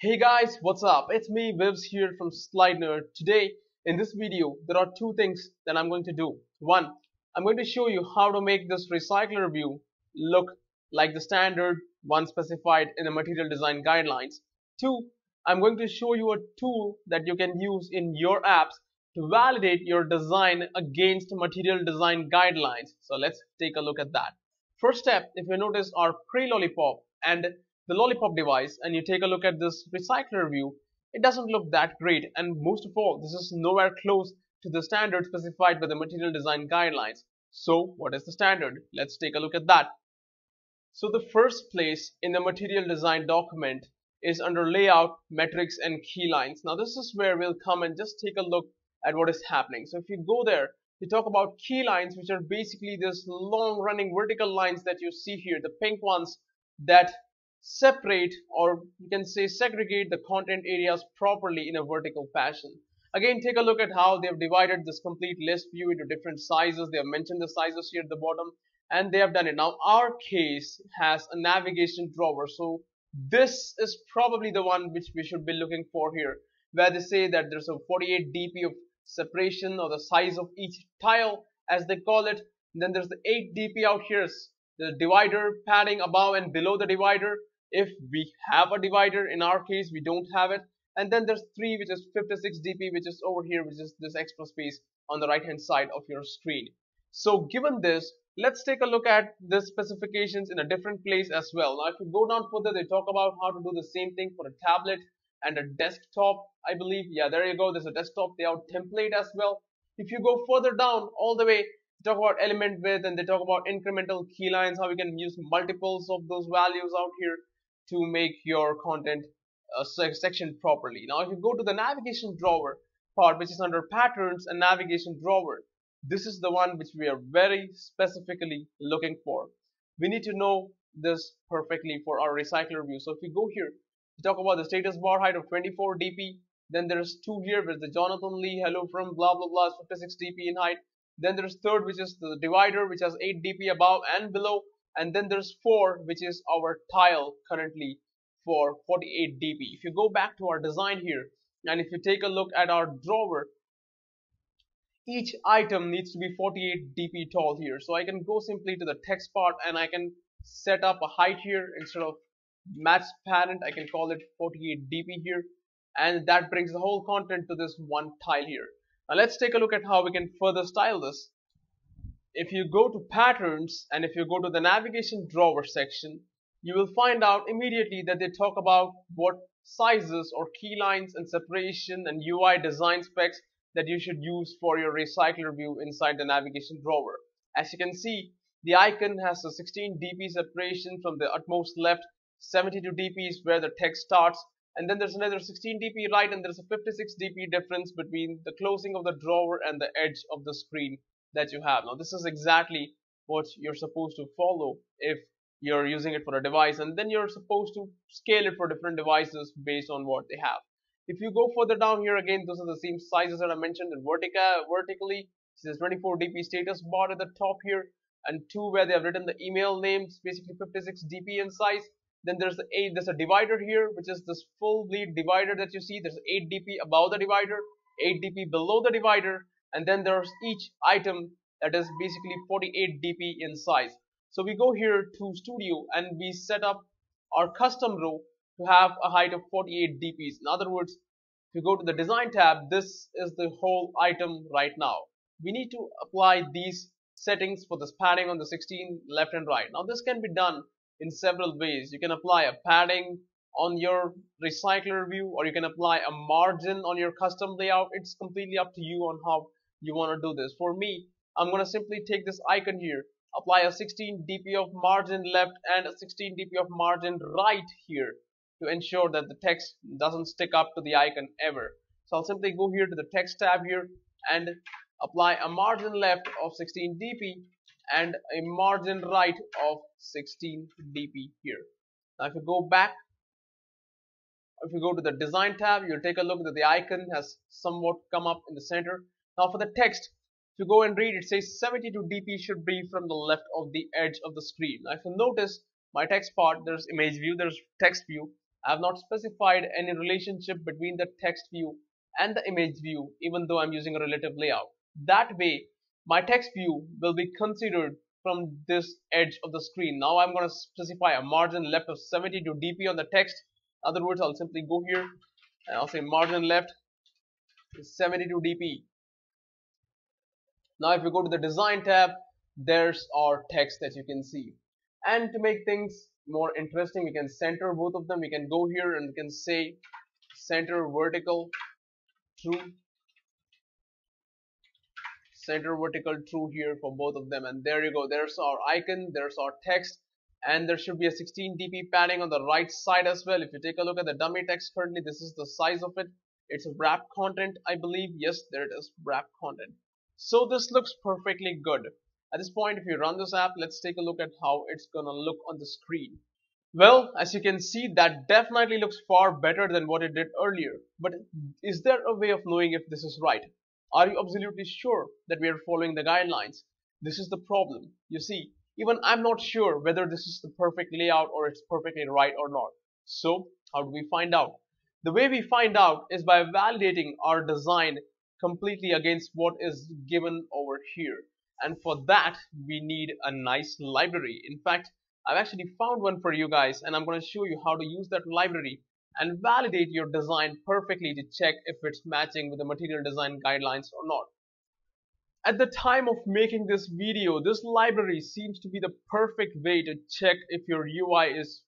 Hey guys, what's up? It's me, Vivs here from Slide Nerd. Today, in this video, there are two things that I'm going to do. One, I'm going to show you how to make this recycler view look like the standard one specified in the material design guidelines. Two, I'm going to show you a tool that you can use in your apps to validate your design against material design guidelines. So let's take a look at that. First step, if you notice our pre-lollipop and the lollipop device and you take a look at this recycler view, it doesn't look that great, and most of all this is nowhere close to the standard specified by the material design guidelines. So what is the standard? Let's take a look at that. So the first place in the material design document is under layout, metrics and key lines. Now this is where we'll come and just take a look at what is happening. So if you go there, we talk about key lines, which are basically this long running vertical lines that you see here, the pink ones that separate, or you can say segregate, the content areas properly in a vertical fashion. Again, take a look at how they have divided this complete list view into different sizes. They have mentioned the sizes here at the bottom, and they have done it. Now our case has a navigation drawer, so this is probably the one which we should be looking for here, where they say that there's a 48 dp of separation, or the size of each tile as they call it. Then there's the 8 dp out here, the divider padding above and below the divider if we have a divider. In our case we don't have it. And then there's 3, which is 56 dp, which is over here, which is this extra space on the right hand side of your screen. So given this, let's take a look at the specifications in a different place as well. Now if you go down further, they talk about how to do the same thing for a tablet and a desktop, I believe. Yeah, there you go, there's a desktop layout template as well. If you go further down all the way, they talk about element width, and they talk about incremental key lines, how we can use multiples of those values out here to make your content section properly. Now if you go to the navigation drawer part, which is under patterns and navigation drawer, this is the one which we are very specifically looking for. We need to know this perfectly for our recycler view. So if you go here, we talk about the status bar height of 24 dp. Then there's 2 here with the Jonathan Lee hello from blah blah blah, 56 dp in height. Then there's 3rd, which is the divider, which has 8 dp above and below. And then there's 4, which is our tile currently for 48 dp. If you go back to our design here, and if you take a look at our drawer, each item needs to be 48 dp tall here. So I can go simply to the text part and I can set up a height here. Instead of match parent, I can call it 48 dp here, and that brings the whole content to this one tile here. Now let's take a look at how we can further style this. If you go to patterns and if you go to the navigation drawer section, you will find out immediately that they talk about what sizes or key lines and separation and UI design specs that you should use for your recycler view inside the navigation drawer. As you can see, the icon has a 16 dp separation from the utmost left, 72 dp is where the text starts, and then there's another 16 dp right, and there's a 56 dp difference between the closing of the drawer and the edge of the screen that you have. Now this is exactly what you're supposed to follow if you're using it for a device, and then you're supposed to scale it for different devices based on what they have. If you go further down here, again those are the same sizes that I mentioned. In vertically, this is 24 dp status bar at the top here, and 2 where they have written the email names, basically 56 dp in size. Then there's there's a divider here, which is this full bleed divider that you see. There's 8 dp above the divider, 8 dp below the divider, and then there's each item that is basically 48 dp in size. So we go here to studio and we set up our custom row to have a height of 48 dps. In other words, if you go to the design tab, this is the whole item right now. We need to apply these settings for this padding on the 16 left and right. Now this can be done in several ways. You can apply a padding on your recycler view, or you can apply a margin on your custom layout. It's completely up to you on how you want to do this. For me, I'm going to simply take this icon here, apply a 16 dp of margin left and a 16 dp of margin right here to ensure that the text doesn't stick up to the icon ever. So I'll simply go here to the text tab here and apply a margin left of 16 dp and a margin right of 16 dp here. Now if you go back, if you go to the design tab, you'll take a look that the icon has somewhat come up in the center. Now for the text, if you go and read, it says 72 dp should be from the left of the edge of the screen. Now if you notice my text part, there's image view, there's text view. I have not specified any relationship between the text view and the image view, even though I'm using a relative layout. That way, my text view will be considered from this edge of the screen. Now I'm going to specify a margin left of 72 dp on the text. In other words, I'll simply go here and I'll say margin left is 72 dp. Now if you go to the design tab, there's our text that you can see. And to make things more interesting, we can center both of them. We can go here and we can say center vertical true, center vertical true here for both of them, and there you go. There's our icon, there's our text, and there should be a 16 dp padding on the right side as well. If you take a look at the dummy text currently, this is the size of it. It's wrap content, I believe. Yes, there it is, wrap content. So this looks perfectly good. At this point, if you run this app, let's take a look at how it's gonna look on the screen. Well, as you can see, that definitely looks far better than what it did earlier. But is there a way of knowing if this is right? Are you absolutely sure that we are following the guidelines? This is the problem. You see, even I'm not sure whether this is the perfect layout or it's perfectly right or not. So, how do we find out? The way we find out is by validating our design completely against what is given over here. And for that, we need a nice library. In fact, I've actually found one for you guys, and I'm going to show you how to use that library and validate your design perfectly to check if it's matching with the material design guidelines or not. At the time of making this video, this library seems to be the perfect way to check if your UI is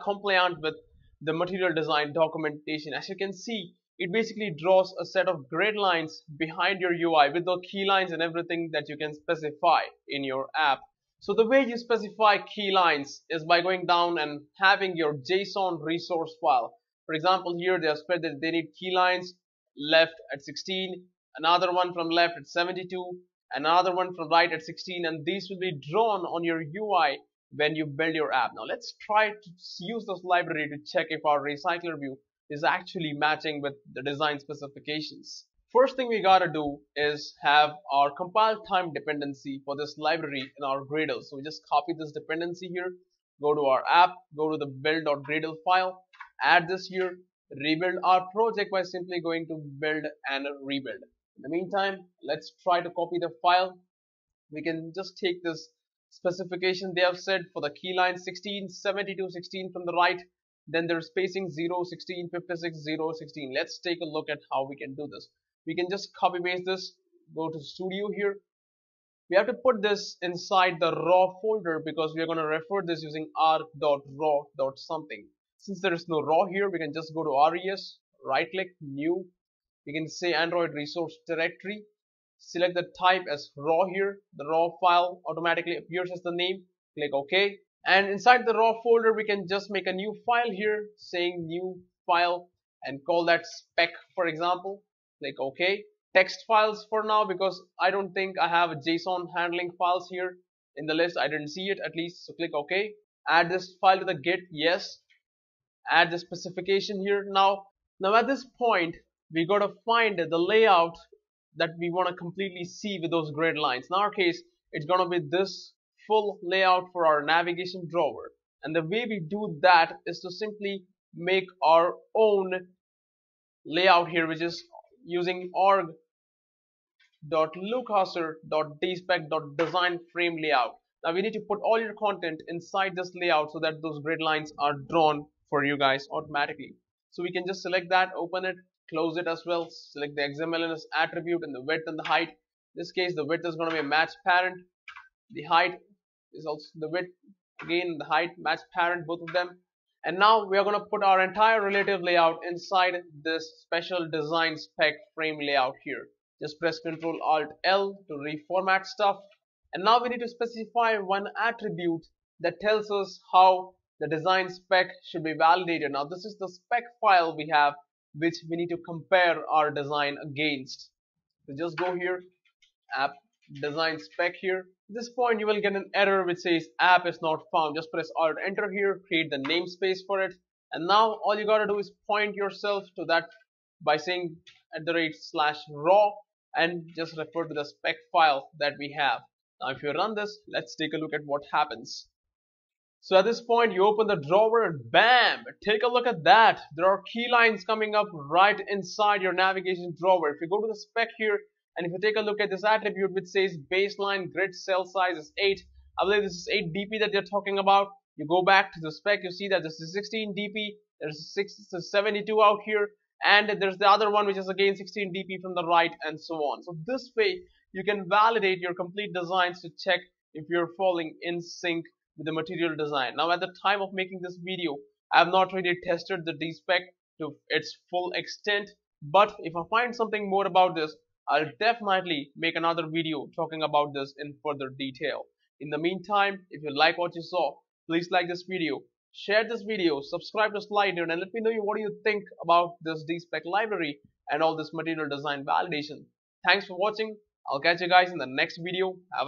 compliant with the material design documentation. As you can see, it basically draws a set of grid lines behind your UI with the key lines and everything that you can specify in your app. So the way you specify key lines is by going down and having your JSON resource file. For example, here they have said that they need key lines left at 16, another one from left at 72, another one from right at 16, and these will be drawn on your UI when you build your app. Now let's try to use this library to check if our recycler view is actually matching with the design specifications. First thing we gotta do is have our compile time dependency for this library in our Gradle. So we just copy this dependency here, go to our app, go to the build.gradle file, add this here, rebuild our project by simply going to build and rebuild. In the meantime, let's try to copy the file. We can just take this specification they have said for the key line 16, 72, 16 from the right, then there's spacing 0, 16, 56, 0, 16. Let's take a look at how we can do this. We can just copy paste this, go to studio here. We have to put this inside the raw folder because we are going to refer this using arc.raw.something. Since there is no raw here, we can just go to res, right click, new. We can say Android resource directory, select the type as raw here. The raw file automatically appears as the name. Click OK. And inside the raw folder, we can just make a new file here saying new file and call that spec, for example. Click OK. Text files for now because I don't think I have a JSON handling files here in the list. I didn't see it at least. So click OK. Add this file to the Git. Yes. Add the specification here. Now at this point, we got to find the layout that we want to completely see with those grid lines. In our case, it's going to be this full layout for our navigation drawer. And the way we do that is to simply make our own layout here, which is using org.lucasser.dspec.design frame layout. Now we need to put all your content inside this layout so that those grid lines are drawn for you guys automatically. So we can just select that, open it, close it as well, select the XMLNS attribute and the width and the height. In this case, the width is going to be a match parent. The height is also the width, again the height, match parent, both of them. And now we are going to put our entire relative layout inside this special design spec frame layout here. Just press Ctrl Alt L to reformat stuff. And now we need to specify one attribute that tells us how the design spec should be validated. Now this is the spec file we have, which we need to compare our design against. So just go here, app design spec here. At this point you will get an error which says app is not found. Just press Alt enter here, create the namespace for it, and now all you gotta do is point yourself to that by saying @/raw and just refer to the spec file that we have. Now if you run this, let's take a look at what happens. So at this point, you open the drawer and bam, take a look at that. There are key lines coming up right inside your navigation drawer. If you go to the spec here and if you take a look at this attribute which says baseline grid cell size is 8, I believe this is 8 dp that they're talking about. You go back to the spec, you see that this is 16 dp, there's 72 out here, and there's the other one which is again 16 dp from the right, and so on. So this way you can validate your complete designs to check if you're falling in sync with the material design. Now at the time of making this video, I have not really tested the D-Spec to its full extent, but if I find something more about this, I'll definitely make another video talking about this in further detail. In the meantime, if you like what you saw, please like this video, share this video, subscribe to SlideNerd, and let me know what do you think about this D-Spec library and all this material design validation. Thanks for watching. I'll catch you guys in the next video. Have a